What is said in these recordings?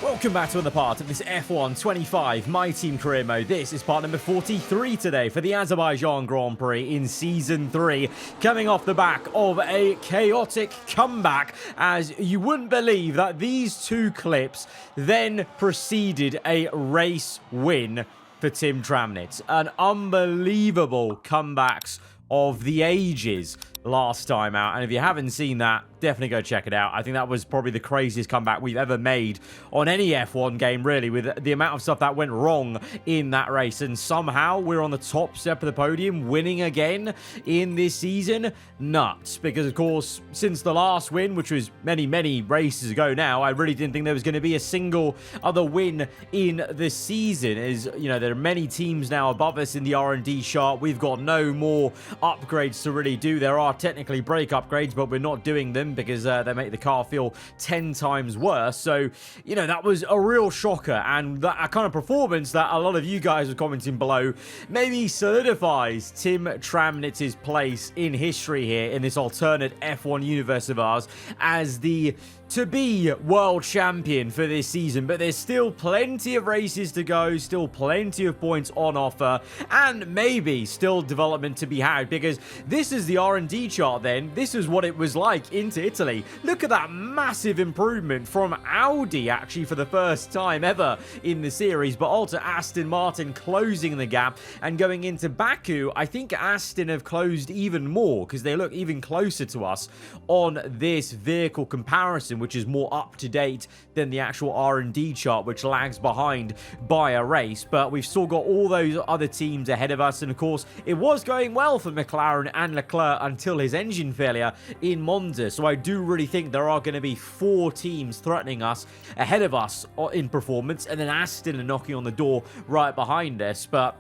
Welcome back to another part of this F1 25 My Team Career Mode. This is part number 43 today for the Azerbaijan Grand Prix in Season 3, coming off the back of a chaotic comeback, as you wouldn't believe that these two clips then preceded a race win for Tim Tramnitz. An unbelievable comebacks of the ages last time out, and if you haven't seen that, definitely go check it out. I think that was probably the craziest comeback we've ever made on any F1 game, really, with the amount of stuff that went wrong in that race. And somehow we're on the top step of the podium, winning again in this season. Nuts. Because, of course, since the last win, which was many races ago now, I really didn't think there was going to be a single other win in the season. As you know, there are many teams now above us in the R&D chart. We've got no more upgrades to really do. There are technically brake upgrades, but we're not doing them because they make the car feel 10 times worse. So, you know, that was a real shocker, and that kind of performance that a lot of you guys were commenting below maybe solidifies Tim Tramnitz's place in history here in this alternate F1 universe of ours as the to-be world champion for this season. But there's still plenty of races to go, still plenty of points on offer, and maybe still development to be had, because this is the R&D chart then. This is what it was like into Italy. Look at that massive improvement from Audi, actually, for the first time ever in the series, but also Aston Martin closing the gap. And going into Baku, I think Aston have closed even more because they look even closer to us on this vehicle comparison, which is more up to date than the actual R&D chart, which lags behind by a race. But we've still got all those other teams ahead of us, and of course it was going well for McLaren and Leclerc until his engine failure in Monza. So I do really think there are going to be 4 teams threatening us ahead of us in performance, and then Aston are knocking on the door right behind us. But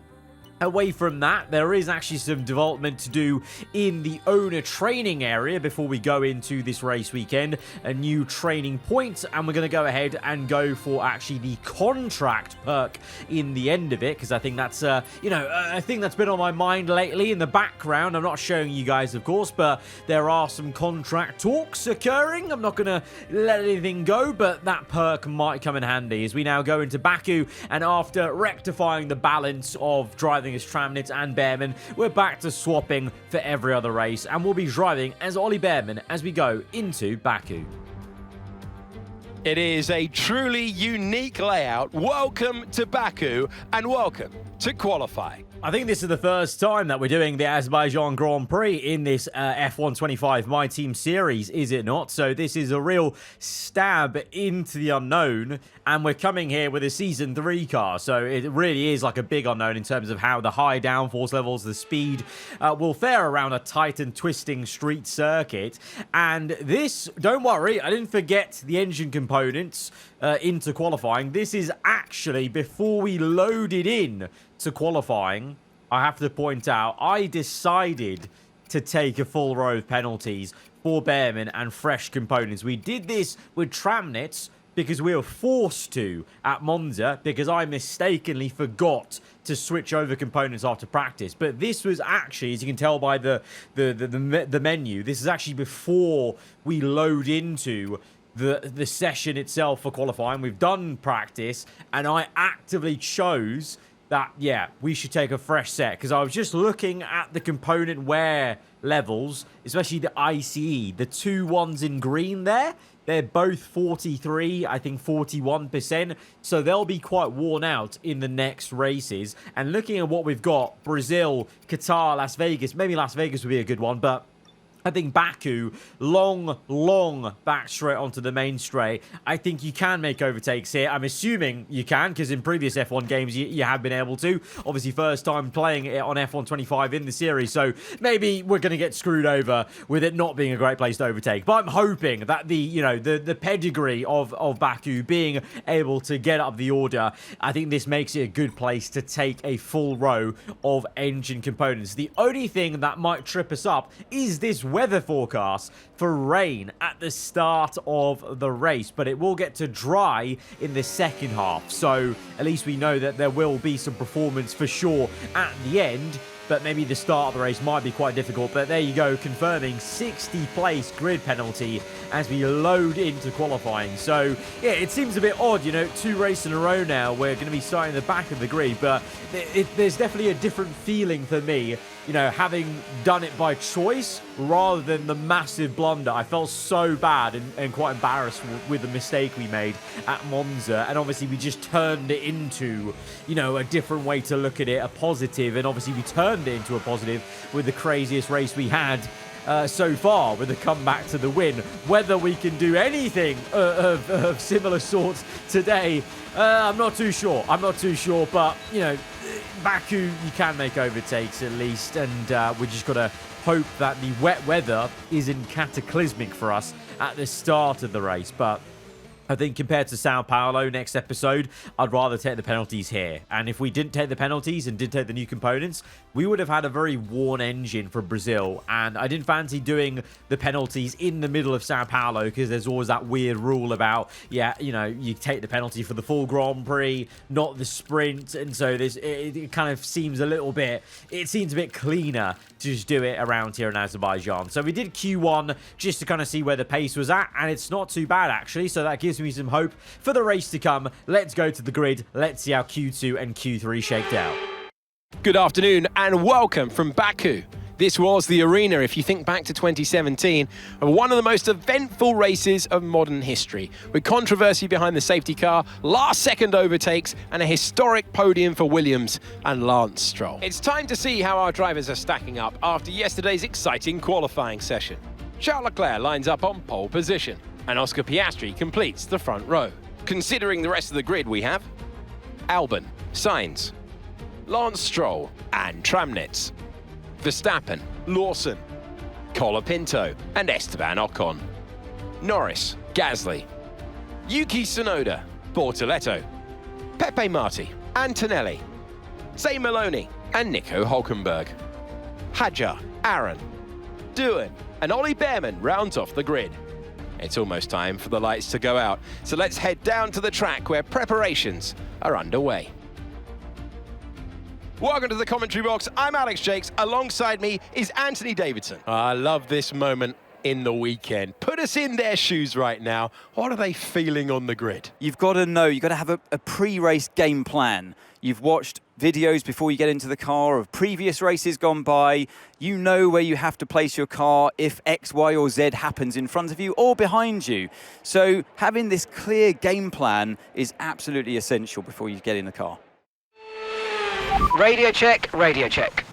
away from that, there is actually some development to do in the owner training area before we go into this race weekend. A new training point, and we're going to go ahead and go for actually the contract perk in the end of it, because I think that's, I think that's been on my mind lately in the background. I'm not showing you guys, of course, but there are some contract talks occurring. I'm not going to let anything go, but that perk might come in handy as we now go into Baku, and after rectifying the balance of driving as Tramnitz and Behrman, we're back to swapping for every other race, and we'll be driving as Ollie Behrman as we go into Baku. It is a truly unique layout. Welcome to Baku and welcome to qualifying. I think this is the first time that we're doing the Azerbaijan Grand Prix in this F1 25 My Team series, is it not? So this is a real stab into the unknown, and we're coming here with a Season 3 car. So it really is like a big unknown in terms of how the high downforce levels, the speed will fare around a tight and twisting street circuit. And this, don't worry, I didn't forget the engine components into qualifying. This is actually before we loaded in to qualifying. I have to point out, I decided to take a full row of penalties for Behrman and fresh components. We did this with Tramnitz because we were forced to at Monza, because I mistakenly forgot to switch over components after practice. But this was actually, as you can tell by the menu, this is actually before we load into the session itself for qualifying. We've done practice, and I actively chose that, yeah, we should take a fresh set, because I was just looking at the component wear levels, especially the ICE, the 2 ones in green there. They're both 43, I think 41%, so they'll be quite worn out in the next races. And looking at what we've got, Brazil, Qatar, Las Vegas, maybe Las Vegas would be a good one, but I think Baku, long back straight onto the main straight. I think you can make overtakes here. I'm assuming you can, because in previous F1 games you have been able to. Obviously, first time playing it on F1 25 in the series, so maybe we're going to get screwed over with it not being a great place to overtake. But I'm hoping that the pedigree of Baku being able to get up the order, I think this makes it a good place to take a full row of engine components. The only thing that might trip us up is this weather forecast for rain at the start of the race, but it will get to dry in the second half, so at least we know that there will be some performance for sure at the end. but maybe the start of the race might be quite difficult. But there you go, confirming 60th place grid penalty as we load into qualifying. So yeah, it seems a bit odd, you know, 2 races in a row now we're going to be starting at the back of the grid, but there's definitely a different feeling for me, you know, having done it by choice rather than the massive blunder. I felt so bad and quite embarrassed with the mistake we made at Monza, and obviously we just turned it into, you know, a different way to look at it, a positive, and obviously we turned it into a positive with the craziest race we had so far, with a comeback to the win. Whether we can do anything of similar sorts today, I'm not too sure. But, you know, Baku, you can make overtakes at least, and we just got to hope that the wet weather isn't cataclysmic for us at the start of the race. But I think compared to Sao Paulo next episode, I'd rather take the penalties here. And if we didn't take the penalties and did take the new components, we would have had a very worn engine for Brazil. And I didn't fancy doing the penalties in the middle of Sao Paulo because there's always that weird rule about, yeah, you know, you take the penalty for the full Grand Prix, not the sprint. And so it kind of seems a little bit, it seems a bit cleaner to just do it around here in Azerbaijan. So we did Q1 just to kind of see where the pace was at, and it's not too bad actually. So that gives me some hope for the race to come. Let's go to the grid. Let's see how Q2 and Q3 shaked out. Good afternoon and welcome from Baku. This was the arena, if you think back to 2017, of one of the most eventful races of modern history, with controversy behind the safety car, last-second overtakes, and a historic podium for Williams and Lance Stroll. It's time to see how our drivers are stacking up after yesterday's exciting qualifying session. Charles Leclerc lines up on pole position, and Oscar Piastri completes the front row. Considering the rest of the grid, we have Albon, Sainz, Lance Stroll, and Tramnitz, Verstappen, Lawson, Colapinto, and Esteban Ocon, Norris, Gasly, Yuki Tsunoda, Bortoletto, Pepe Marti, Antonelli, Zay Maloney, and Nico Hulkenberg, Hadjar, Aaron, Doohan, and Ollie Behrman rounds off the grid. It's almost time for the lights to go out, so let's head down to the track where preparations are underway. Welcome to the commentary box. I'm Alex Jakes. Alongside me is Anthony Davidson. I love this moment in the weekend. Put us in their shoes right now. What are they feeling on the grid? You've got to know, you've got to have a pre-race game plan. You've watched videos before you get into the car of previous races gone by. You know where you have to place your car if X, Y, or Z happens in front of you or behind you. So having this clear game plan is absolutely essential before you get in the car. Radio check, radio check.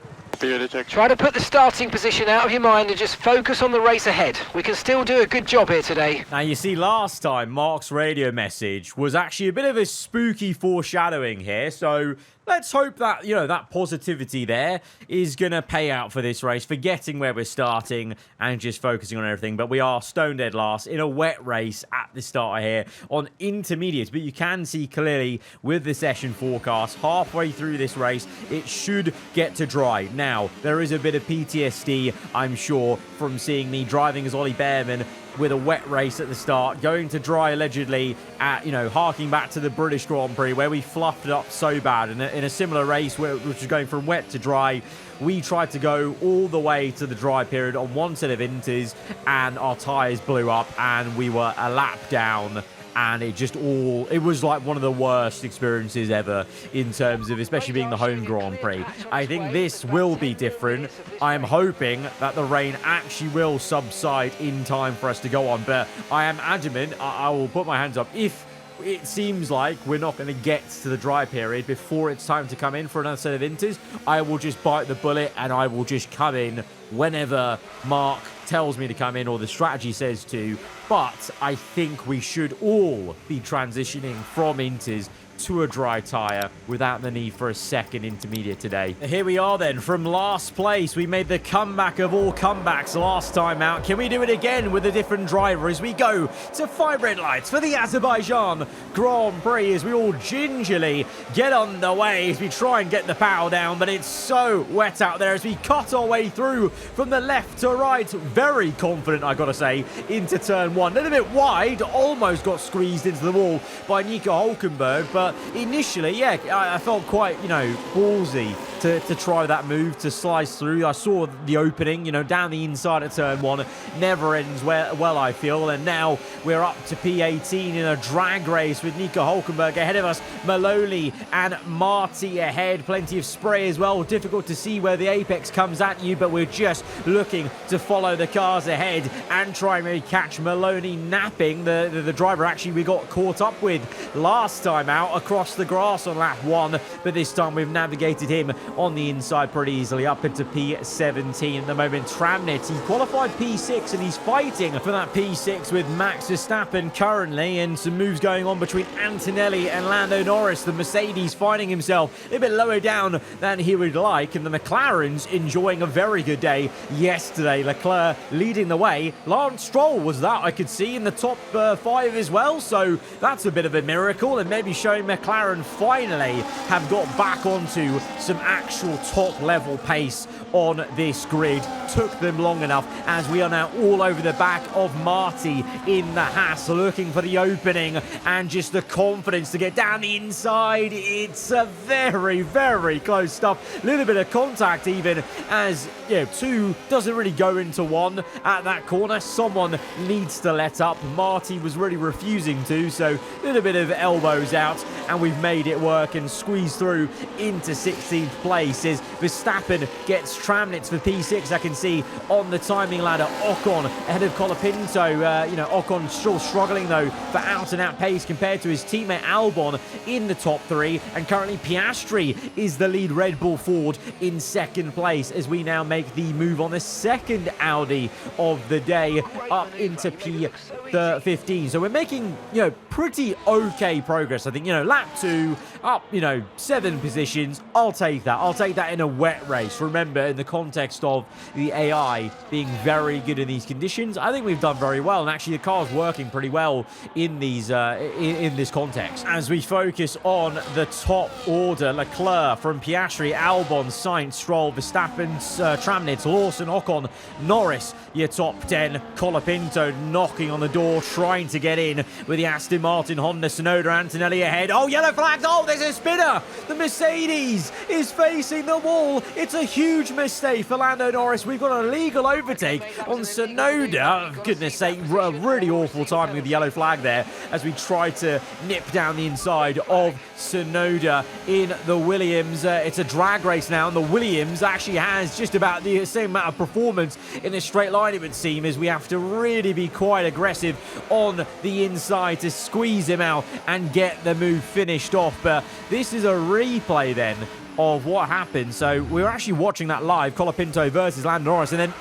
Radio check. Try to put the starting position out of your mind and just focus on the race ahead. We can still do a good job here today. Now, you see, last time, Mark's radio message was actually a bit of a spooky foreshadowing here. So let's hope that, you know, that positivity there is going to pay out for this race, forgetting where we're starting and just focusing on everything. But we are stone dead last in a wet race at the start here on intermediates. But you can see clearly with the session forecast, halfway through this race, it should get to dry. Now, there is a bit of PTSD, I'm sure, from seeing me driving as Ollie Behrman with a wet race at the start, going to dry allegedly at, you know, harking back to the British Grand Prix where we fluffed it up so bad. In a similar race which was going from wet to dry, we tried to go all the way to the dry period on one set of inters and our tyres blew up and we were a lap down. And it was like one of the worst experiences ever in terms of especially being the home Grand Prix. I think this will be different. I'm hoping that the rain actually will subside in time for us to go on. But I am adamant, I will put my hands up, if it seems like we're not going to get to the dry period before it's time to come in for another set of inters, I will just bite the bullet and I will just come in whenever Mark tells me to come in or the strategy says to. But I think we should all be transitioning from inters to a dry tyre without the need for a second intermediate today. Here we are then, from last place. We made the comeback of all comebacks last time out. Can we do it again with a different driver as we go to 5 red lights for the Azerbaijan Grand Prix as we all gingerly get underway as we try and get the power down, but it's so wet out there as we cut our way through from the left to right. Very confident, I gotta say, into turn 1. A little bit wide, almost got squeezed into the wall by Nico Hulkenberg, but initially, yeah, I felt quite, you know, ballsy to try that move to slice through. I saw the opening, you know, down the inside at turn 1. Never ends well, I feel. And now we're up to P18 in a drag race with Nico Hulkenberg ahead of us. Maloney and Marty ahead. Plenty of spray as well. Difficult to see where the apex comes at you, but we're just looking to follow the cars ahead and try and maybe catch Maloney napping. The driver actually we got caught up with last time out across the grass on lap 1, but this time we've navigated him on the inside pretty easily up into P17 at the moment. Tramnitz, he qualified P6 and he's fighting for that P6 with Max Verstappen currently, and some moves going on between Antonelli and Lando Norris. The Mercedes finding himself a bit lower down than he would like, and the McLaren's enjoying a very good day yesterday. Leclerc leading the way. Lance Stroll was that I could see in the top 5 as well, so that's a bit of a miracle, and maybe showing McLaren finally have got back onto some actual top level pace on this grid. Took them long enough, as we are now all over the back of Marty in the Haas, looking for the opening and just the confidence to get down the inside. It's a very, very close stuff. A little bit of contact even, as you know, 2 doesn't really go into 1 at that corner. Someone needs to let up. Marty was really refusing to, so a little bit of elbows out, and we've made it work and squeezed through into 16th place as Verstappen gets Tramnitz for P6. I can see on the timing ladder Ocon ahead of Colapinto. You know, Ocon still struggling though for out-and-out pace compared to his teammate Albon in the top 3, and currently Piastri is the lead Red Bull Ford in 2nd place as we now make the move on the 2nd Audi of the day up into P15. So we're making, you know, pretty okay progress. I think, you know, lap 2 up, you know, 7 positions. I'll take that. I'll take that in a wet race. Remember, in the context of the AI being very good in these conditions, I think we've done very well, and actually the car's working pretty well in these in this context. As we focus on the top order, Leclerc from Piastri, Albon, Sainz, Stroll, Verstappen, Tramnitz, Lawson, Ocon, Norris, your top 10. Colapinto knocking on the door, trying to get in with the Aston Martin, Honda, Tsunoda, Antonelli ahead. Oh, yellow flag. Oh, there's a spinner. The Mercedes is facing the wall. It's a huge mistake for Lando Norris. We've got a legal overtake on Tsunoda. Oh, goodness sake, really awful timing with the yellow flag there as we try to nip down the inside of Tsunoda in the Williams. It's a drag race now, and the Williams actually has just about the same amount of performance in a straight line, it would seem, as we have to really be quite aggressive on the inside to squeeze him out and get the move finished off. But this is a replay then of what happened. So we were actually watching that live, Colapinto versus Lando Norris, and then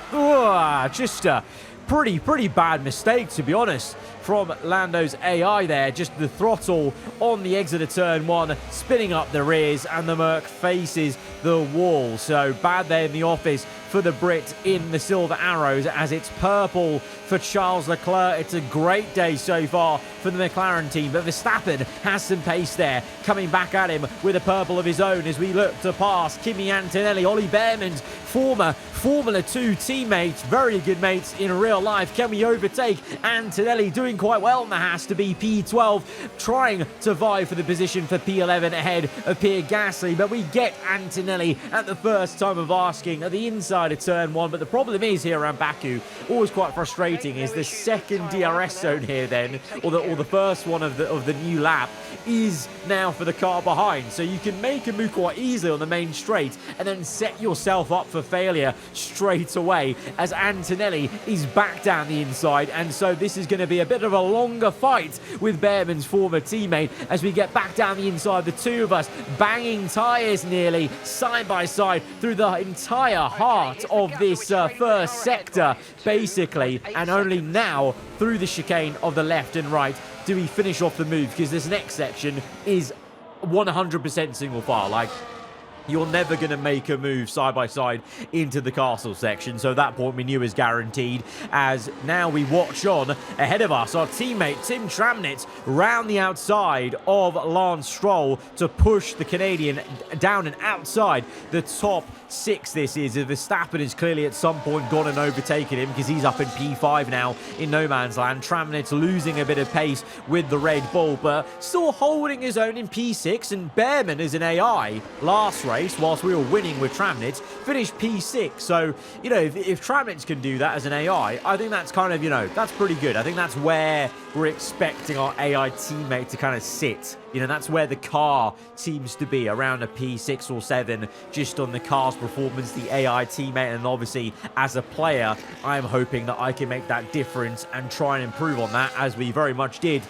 just a pretty bad mistake, to be honest, from Lando's AI there. Just the throttle on the exit of turn 1, spinning up the rears, and the Merc faces the wall. So bad there in the office for the Brit in the silver arrows, as it's purple for Charles Leclerc. It's a great day so far for the McLaren team, but Verstappen has some pace there, coming back at him with a purple of his own as we look to pass Kimi Antonelli, Ollie Behrman's former Formula 2 teammates, very good mates in real life. Can we overtake Antonelli? Doing quite well in the Haas to be P12, trying to vie for the position for P11 ahead of Pierre Gasly, but we get Antonelli at the first time of asking at the inside of turn 1. But the problem is here around Baku, always quite frustrating, is the second DRS zone here then, or the first one of the new lap, is now for the car behind. So you can make a move quite easily on the main straight and then set yourself up for failure straight away, as Antonelli is back down the inside. And so this is going to be a bit of a longer fight with Behrman's former teammate as we get back down the inside, the two of us banging tyres nearly side by side through the entire heart of this first sector basically, and only now through the chicane of the left and right do we finish off the move, because this next section is 100% single file. Like, you're never going to make a move side by side into the castle section. So at that point we knew is guaranteed, as now we watch on ahead of us our teammate Tim Tramnitz round the outside of Lance Stroll to push the Canadian down and outside the top P6 this is. Verstappen has clearly at some point gone and overtaken him because he's up in P5 now in no man's land. Tramnitz losing a bit of pace with the Red Bull, but still holding his own in P6. And Behrman is an AI last race, whilst we were winning with Tramnitz, finished P6. So, you know, if Tramnitz can do that as an AI, I think that's kind of, you know, that's pretty good. I think that's where we're expecting our AI teammate to kind of sit. You know, that's where the car seems to be, around a P6 or 7, just on the car's performance, the AI teammate. And obviously, as a player, I'm hoping that I can make that difference and try and improve on that, as we very much did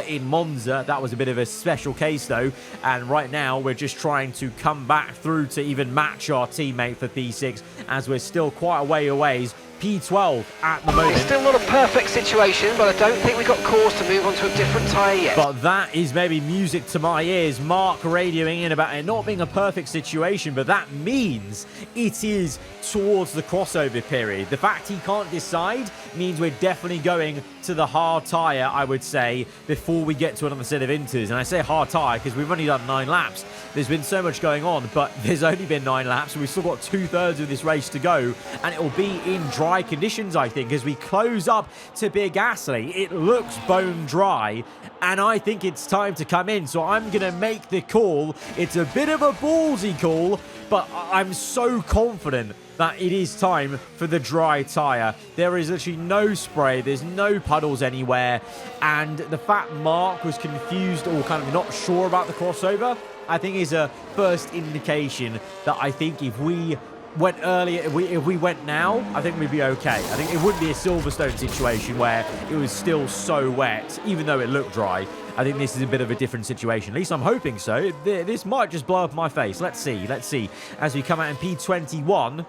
in Monza. That was a bit of a special case, though. And right now, we're just trying to come back through to even match our teammate for P6, as we're still quite a way away. P12 at the moment. It's still not a perfect situation, but I don't think we've got cause to move on to a different tyre yet. But that is maybe music to my ears. Mark radioing in about it not being a perfect situation, but that means it is towards the crossover period. The fact he can't decide means we're definitely going to the hard tyre, I would say, before we get to another set of inters. And I say hard tyre because we've only done 9 laps. There's been so much going on, but there's only been 9 laps. We've still got 2/3 of this race to go, and it will be in dry conditions, I think, as we close up to Big Gasly. It looks bone dry, and I think it's time to come in. So I'm going to make the call. It's a bit of a ballsy call, but I'm so confident that it is time for the dry tyre. There is literally no spray, there's no puddles anywhere, and the fact Mark was confused or kind of not sure about the crossover, I think is a first indication that I think if we went earlier, if we went now, I think we'd be okay. I think it wouldn't be a Silverstone situation where it was still so wet, even though it looked dry. I think this is a bit of a different situation. At least I'm hoping so. This might just blow up my face. Let's see. Let's see. As we come out in P21,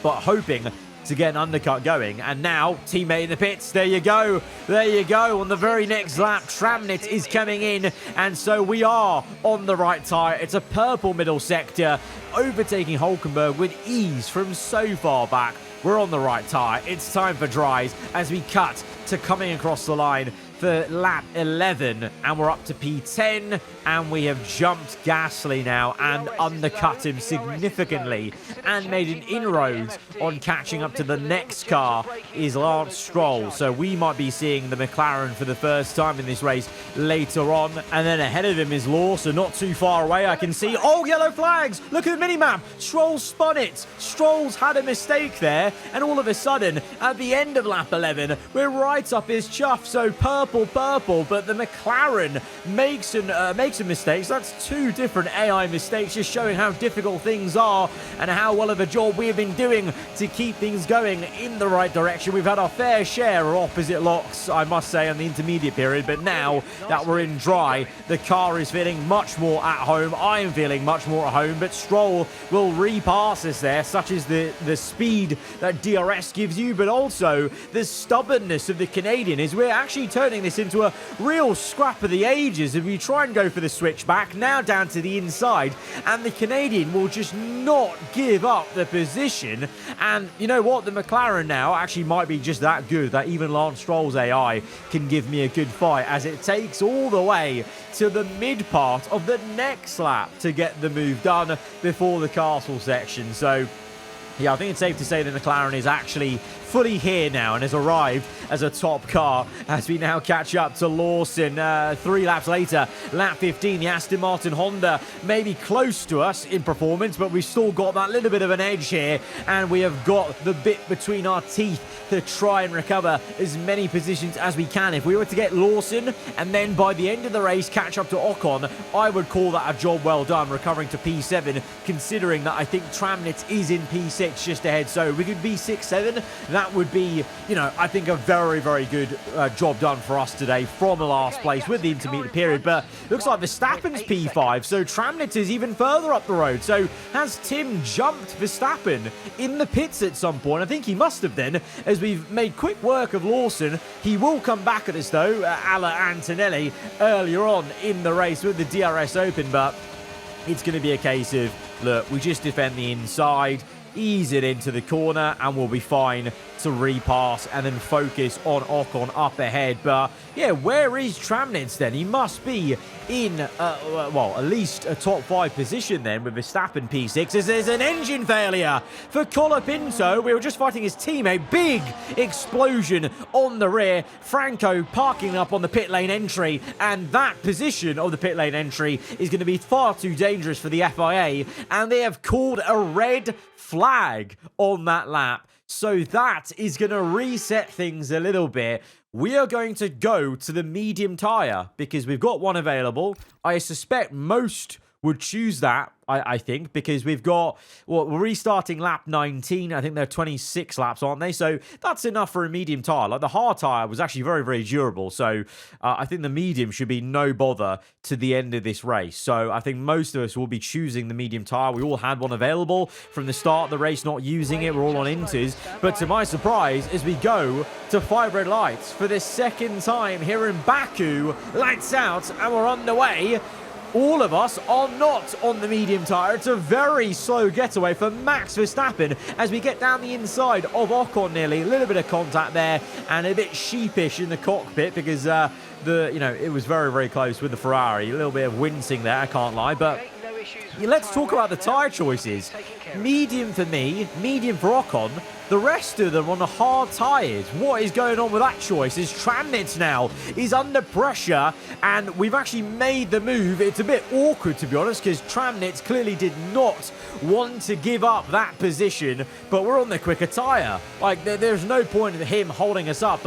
but hoping to get an undercut going. And now, teammate in the pits. There you go. There you go. On the very next lap, Tramnitz is coming in. And so we are on the right tyre. It's a purple middle sector, overtaking Hulkenberg with ease from so far back. We're on the right tyre. It's time for dries as we cut to coming across the line for lap 11, and we're up to P10, and we have jumped Gasly now and undercut him significantly and made an inroads on catching up to the next car is Lance Stroll. So we might be seeing the McLaren for the first time in this race later on. And then ahead of him is Lawson, not too far away. I can see, oh, yellow flags. Look at the minimap. Stroll spun it. Stroll's had a mistake there. And all of a sudden, at the end of lap 11, we're right up his chuff. So purple, but the McLaren makes some mistakes. That's 2 different AI mistakes, just showing how difficult things are and how well of a job we have been doing to keep things going in the right direction. We've had our fair share of opposite locks, I must say, in the intermediate period, but now that we're in dry, the car is feeling much more at home. I am feeling much more at home, but Stroll will repass us there, such as the speed that DRS gives you, but also the stubbornness of the Canadian, is we're actually turning this into a real scrap of the ages. If we try and go for the switchback, now down to the inside, and the Canadian will just not give up the position. And you know what? The McLaren now actually might be just that good that even Lance Stroll's AI can give me a good fight, as it takes all the way to the mid part of the next lap to get the move done before the castle section. So yeah, I think it's safe to say that McLaren is actually fully here now and has arrived as a top car as we now catch up to Lawson 3 laps later. Lap 15, the Aston Martin Honda may be close to us in performance, but we've still got that little bit of an edge here, and we have got the bit between our teeth to try and recover as many positions as we can. If we were to get Lawson and then by the end of the race catch up to Ocon, I would call that a job well done, recovering to P7, considering that I think Tramnitz is in P6 just ahead. So we could be 6-7. That would be, you know, I think a very, very good job done for us today from the last place with the intermediate period. But looks like Verstappen's P5, so Tramnitz is even further up the road. So has Tim jumped Verstappen in the pits at some point? I think he must have then, as we've made quick work of Lawson. He will come back at us though, a la Antonelli earlier on in the race with the DRS open, but it's going to be a case of, look, we just defend the inside. ease it into the corner, and we'll be fine to repass and then focus on Ocon up ahead. But yeah, where is Tramnitz then? He must be in, well, at least a top 5 position then with Verstappen P6, as there's an engine failure for Colapinto. We were just fighting his teammate. Big explosion on the rear. Franco parking up on the pit lane entry, and that position of the pit lane entry is going to be far too dangerous for the FIA, and they have called a red flag on that lap. So that is going to reset things a little bit. We are going to go to the medium tyre because we've got one available. I suspect most would choose that, I think, because we've got, well, we're restarting lap 19. I think they're 26 laps, aren't they? So that's enough for a medium tyre. Like, the hard tyre was actually very, very durable. So I think the medium should be no bother to the end of this race. So I think most of us will be choosing the medium tyre. We all had one available from the start of the race, not using it. We're all on inters. But to my surprise, as we go to 5 red lights for the second time here in Baku, lights out, and we're underway. All of us are not on the medium tyre. It's a very slow getaway for Max Verstappen as we get down the inside of Ocon nearly. A little bit of contact there and a bit sheepish in the cockpit because it was very, very close with the Ferrari. A little bit of wincing there, I can't lie. But let's talk about the tyre choices. Medium for me, medium for Ocon. The rest of them on the hard tyres. What is going on with that choice? Is Tramnitz now is under pressure, and we've actually made the move. It's a bit awkward, to be honest, because Tramnitz clearly did not want to give up that position, but we're on the quicker tyre. Like, there's no point in him holding us up.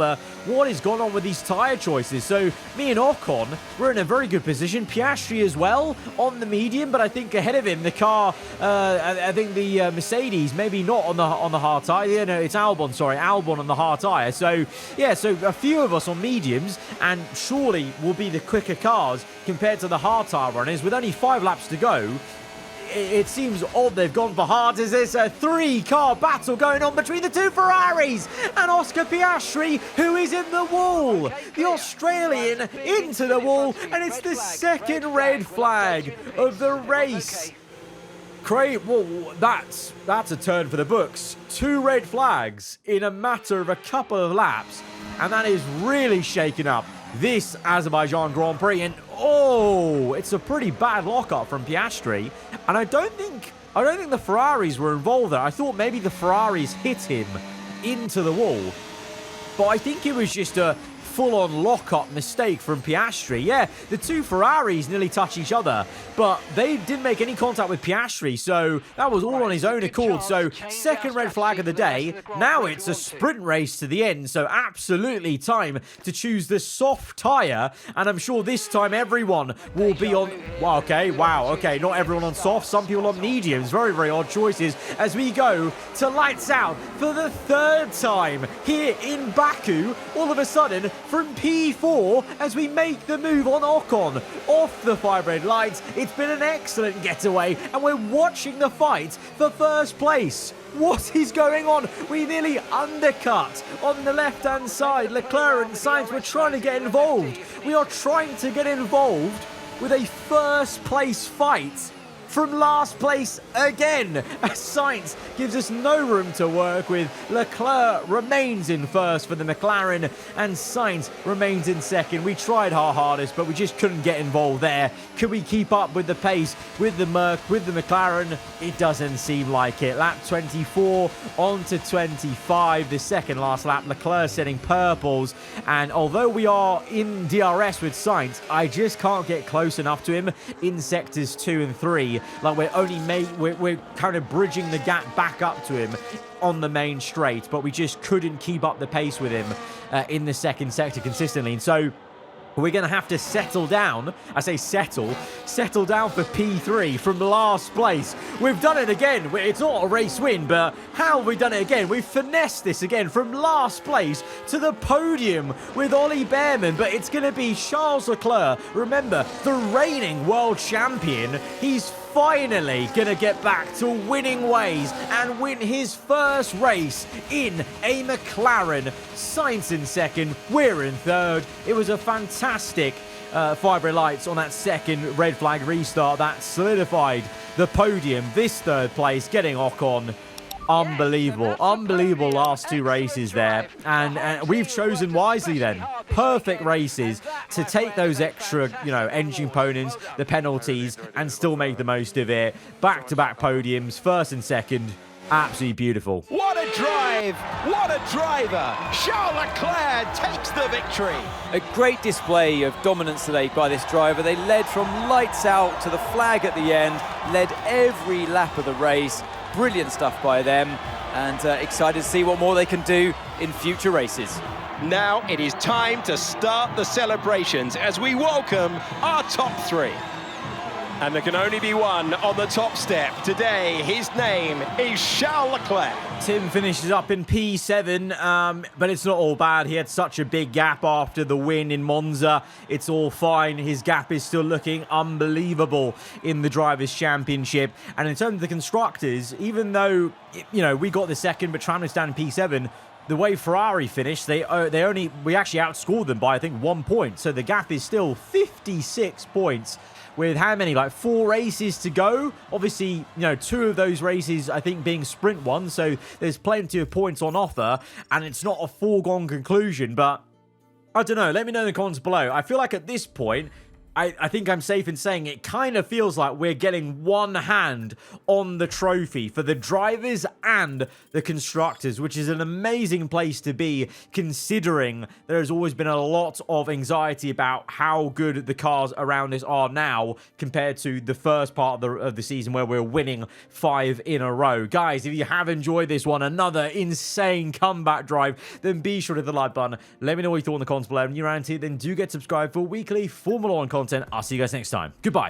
What has gone on with these tyre choices? So me and Ocon, we're in a very good position. Piastri as well on the medium, but I think ahead of him, the car, I think the Mercedes, maybe not on the hard tyre. Yeah, no, it's Albon, sorry. Albon on the hard tyre. So, yeah, so a few of us on mediums, and surely will be the quicker cars compared to the hard tyre runners. With only 5 laps to go, it seems odd they've gone for hard, as there's a 3-car battle going on between the 2 Ferraris and Oscar Piastri, who is in the wall. The Australian into the wall, and it's the second red flag of the race. Great, well, that's a turn for the books. 2 red flags in a matter of a couple of laps, and that is really shaking up this Azerbaijan Grand Prix. And oh, it's a pretty bad lockup from Piastri, and I don't think the Ferraris were involved there. I thought maybe the Ferraris hit him into the wall, but I think it was just a full-on lock-up mistake from Piastri. Yeah, the 2 Ferraris nearly touch each other, but they didn't make any contact with Piastri, so that was all on his own accord. So second red flag of the day. Now it's a sprint race to the end, so absolutely time to choose the soft tyre, and I'm sure this time everyone will be on... Wow, okay, not everyone on soft, some people on mediums. Very, very odd choices as we go to lights out for the 3rd time here in Baku. All of a sudden, from P4 as we make the move on Ocon off the 5 red lights. It's been an excellent getaway, and we're watching the fight for first place. What is going on? We nearly undercut on the left-hand side. Leclerc and Sainz were trying to get involved. We are trying to get involved with a first place fight from last place again, as Sainz gives us no room to work with. Leclerc remains in first for the McLaren, and Sainz remains in second. We tried our hardest, but we just couldn't get involved there. Could we keep up with the pace with the Merc, with the McLaren? It doesn't seem like it. Lap 24 on to 25, the second last lap. Leclerc setting purples, and although we are in DRS with Sainz, I just can't get close enough to him in sectors 2 and 3. Like, we're kind of bridging the gap back up to him on the main straight, but we just couldn't keep up the pace with him in the second sector consistently. And so we're going to have to settle down. I say settle down for P3 from last place. We've done it again. It's not a race win, but how have we done it again? We've finessed this again from last place to the podium with Ollie Behrman, but it's going to be Charles Leclerc. Remember, the reigning world champion. He's finally gonna get back to winning ways and win his first race in a McLaren. Sainz in second, we're in third. It was a fantastic 5 red lights on that second red flag restart that solidified the podium. This 3rd place, getting Ocon Unbelievable. Unbelievable last two races there. And we've chosen wisely then. Perfect races to take those extra, engine components, the penalties, and still make the most of it. Back-to-back podiums, first and second. Absolutely beautiful. What a drive! What a driver! Charles Leclerc takes the victory. A great display of dominance today by this driver. They led from lights out to the flag at the end, led every lap of the race. Brilliant stuff by them, and excited to see what more they can do in future races. Now it is time to start the celebrations as we welcome our top three. And there can only be one on the top step. Today, his name is Charles Leclerc. Tim finishes up in P7, but it's not all bad. He had such a big gap after the win in Monza. It's all fine. His gap is still looking unbelievable in the Drivers' Championship. And in terms of the Constructors, even though, we got the second, but Tramley's down in P7, the way Ferrari finished, we actually outscored them by, I think, 1 point. So the gap is still 56 points. With how many? Like 4 races to go. Obviously, 2 of those races, I think, being sprint ones. So there's plenty of points on offer. And it's not a foregone conclusion. But I don't know. Let me know in the comments below. I feel like at this point, I think I'm safe in saying it kind of feels like we're getting one hand on the trophy for the drivers and the constructors, which is an amazing place to be considering there has always been a lot of anxiety about how good the cars around us are now compared to the first part of the season where we're winning 5 in a row. Guys, if you have enjoyed this one, another insane comeback drive, then be sure to hit the like button. Let me know what you thought in the comments below. And if you're around here, then do get subscribed for weekly Formula 1 content. I'll see you guys next time. Goodbye.